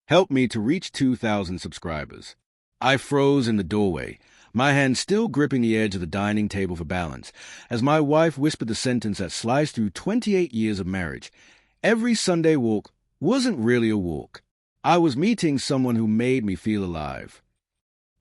helped me to reach 2,000 subscribers. I froze in the doorway, my hand still gripping the edge of the dining table for balance, as my wife whispered the sentence that sliced through 28 years of marriage. Every Sunday walk wasn't really a walk. I was meeting someone who made me feel alive.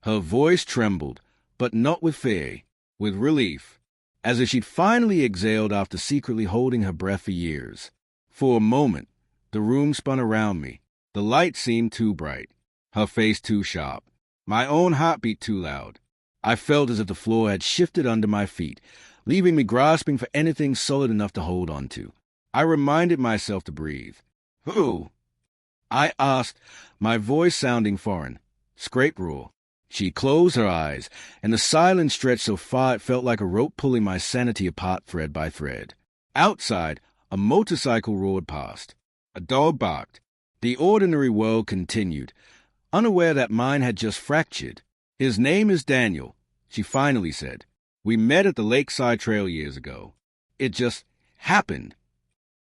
Her voice trembled, but not with fear, with relief, as if she'd finally exhaled after secretly holding her breath for years. For a moment, the room spun around me. The light seemed too bright, her face too sharp, my own heartbeat too loud. I felt as if the floor had shifted under my feet, leaving me grasping for anything solid enough to hold on to. I reminded myself to breathe. "Who?" I asked, my voice sounding foreign, scrape raw. She closed her eyes, and the silence stretched so far it felt like a rope pulling my sanity apart thread by thread. Outside, a motorcycle roared past. A dog barked. The ordinary world continued, unaware that mine had just fractured. "His name is Daniel," she finally said. "We met at the Lakeside Trail years ago. It just happened."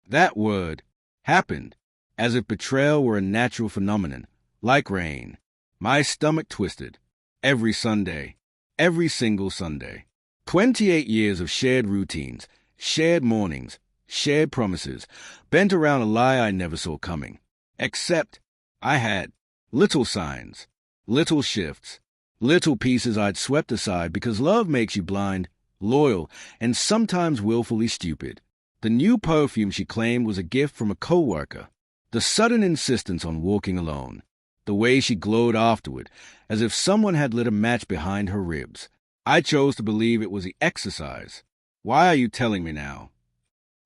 That word, happened, as if betrayal were a natural phenomenon, like rain. My stomach twisted. Every Sunday, every single Sunday. 28 years of shared routines, shared mornings, shared promises, bent around a lie I never saw coming. Except I had little signs, little shifts, little pieces I'd swept aside because love makes you blind, loyal, and sometimes willfully stupid. The new perfume she claimed was a gift from a coworker. The sudden insistence on walking alone. The way she glowed afterward, as if someone had lit a match behind her ribs. I chose to believe it was the exercise. "Why are you telling me now?"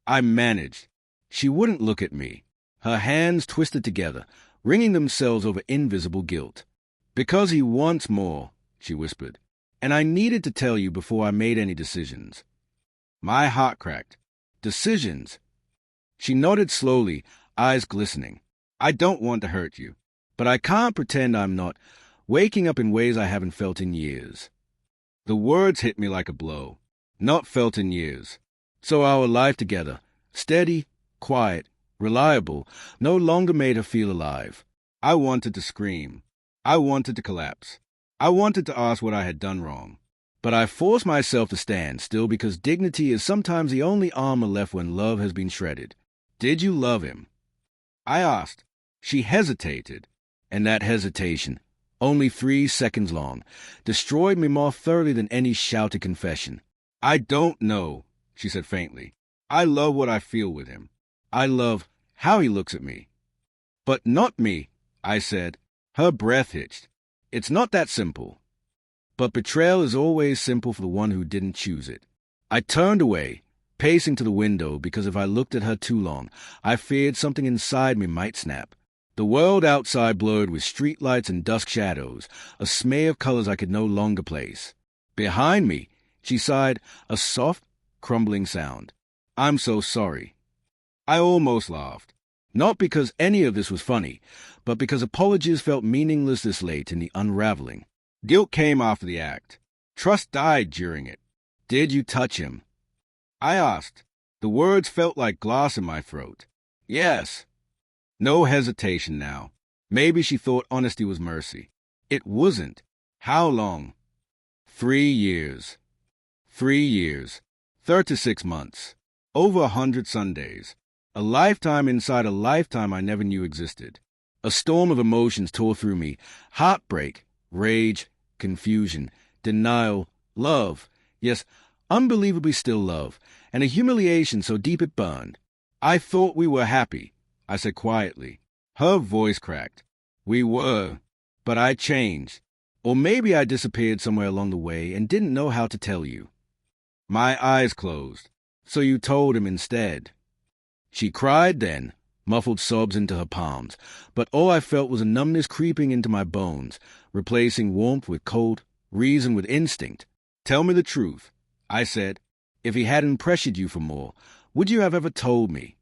I managed. She wouldn't look at me. Her hands twisted together, wringing themselves over invisible guilt. "Because he wants more," she whispered. "And I needed to tell you before I made any decisions." My heart cracked. "Decisions?" She nodded slowly, eyes glistening. "I don't want to hurt you, but I can't pretend I'm not waking up in ways I haven't felt in years." The words hit me like a blow. Not felt in years. So our life together, steady, quiet, reliable, no longer made her feel alive. I wanted to scream. I wanted to collapse. I wanted to ask what I had done wrong. But I forced myself to stand still because dignity is sometimes the only armor left when love has been shredded. "Did you love him?" I asked. She hesitated, and that hesitation, only 3 seconds long, destroyed me more thoroughly than any shouted confession. "I don't know," she said faintly. "I love what I feel with him. I love how he looks at me." "But not me," I said. Her breath hitched. "It's not that simple." But betrayal is always simple for the one who didn't choose it. I turned away, pacing to the window because if I looked at her too long, I feared something inside me might snap. The world outside blurred with streetlights and dusk shadows, a smear of colors I could no longer place. Behind me, she sighed, a soft, crumbling sound. "I'm so sorry." I almost laughed. Not because any of this was funny, but because apologies felt meaningless this late in the unraveling. Guilt came after the act. Trust died during it. "Did you touch him?" I asked. The words felt like glass in my throat. "Yes." No hesitation now. Maybe she thought honesty was mercy. It wasn't. How long? 3 years. 3 years. 36 months. Over 100 Sundays. A lifetime inside a lifetime I never knew existed. A storm of emotions tore through me. Heartbreak, rage, confusion, denial, love. Yes, unbelievably still love. And a humiliation so deep it burned. "I thought we were happy," I said quietly. Her voice cracked. "We were. But I changed. Or maybe I disappeared somewhere along the way and didn't know how to tell you." My eyes closed. "So you told him instead." She cried then, muffled sobs into her palms, but all I felt was a numbness creeping into my bones, replacing warmth with cold, reason with instinct. "Tell me the truth," I said. "If he hadn't pressured you for more, would you have ever told me?"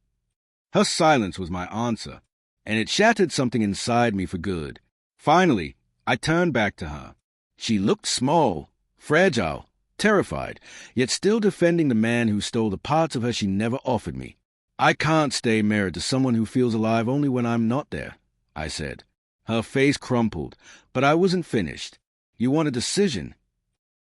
Her silence was my answer, and it shattered something inside me for good. Finally, I turned back to her. She looked small, fragile, terrified, yet still defending the man who stole the parts of her she never offered me. "I can't stay married to someone who feels alive only when I'm not there," I said. Her face crumpled, but I wasn't finished. You want a decision?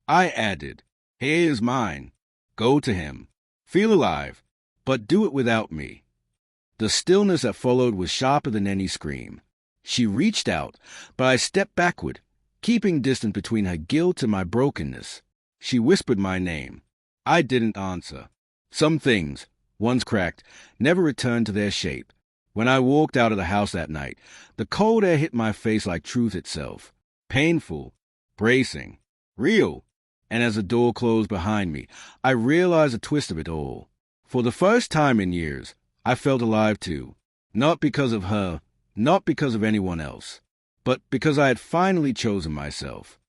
I added, here's mine. Go to him. Feel alive, but do it without me. The stillness that followed was sharper than any scream. She reached out, but I stepped backward, keeping distance between her guilt and my brokenness. She whispered my name. I didn't answer. Some things, once cracked, never returned to their shape. When I walked out of the house that night, the cold air hit my face like truth itself. Painful, bracing, real. And as the door closed behind me, I realized the twist of it all. For the first time in years, I felt alive too. Not because of her, not because of anyone else, but because I had finally chosen myself.